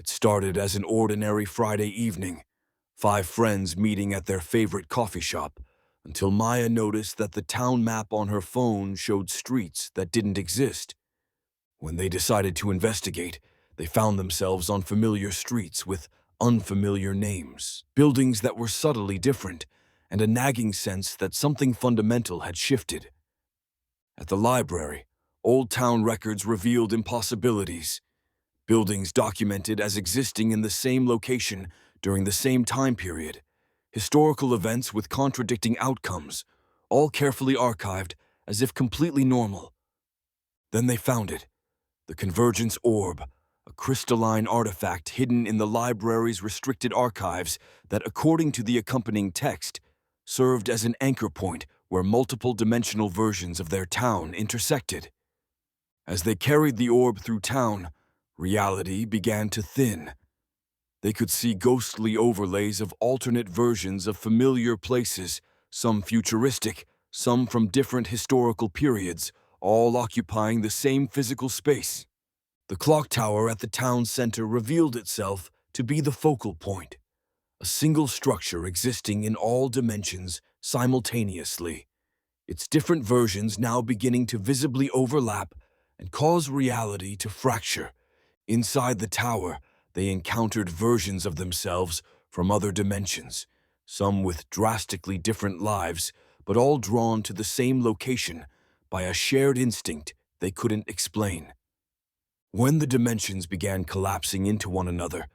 It started as an ordinary Friday evening, five friends meeting at their favorite coffee shop, until Maya noticed that the town map on her phone showed streets that didn't exist. When they decided to investigate, they found themselves on familiar streets with unfamiliar names, buildings that were subtly different, and a nagging sense that something fundamental had shifted. At the library, old town records revealed impossibilities. Buildings documented as existing in the same location during the same time period. Historical events with contradicting outcomes, all carefully archived as if completely normal. Then they found it, the Convergence Orb, a crystalline artifact hidden in the library's restricted archives that, according to the accompanying text, served as an anchor point where multiple dimensional versions of their town intersected. As they carried the orb through town, reality began to thin. They could see ghostly overlays of alternate versions of familiar places, some futuristic, some from different historical periods, all occupying the same physical space. The clock tower at the town center revealed itself to be the focal point, a single structure existing in all dimensions simultaneously, its different versions now beginning to visibly overlap and cause reality to fracture. Inside the tower, they encountered versions of themselves from other dimensions, some with drastically different lives, but all drawn to the same location by a shared instinct they couldn't explain. When the dimensions began collapsing into one another,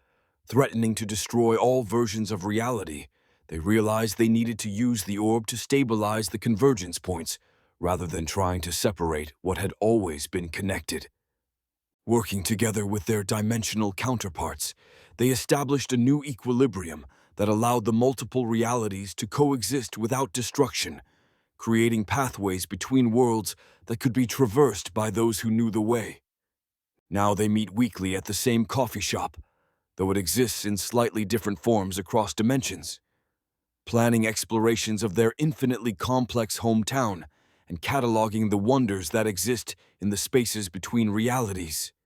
threatening to destroy all versions of reality, they realized they needed to use the orb to stabilize the convergence points, rather than trying to separate what had always been connected. Working together with their dimensional counterparts, they established a new equilibrium that allowed the multiple realities to coexist without destruction, creating pathways between worlds that could be traversed by those who knew the way. Now they meet weekly at the same coffee shop, though it exists in slightly different forms across dimensions, planning explorations of their infinitely complex hometown and cataloging the wonders that exist in the spaces between realities.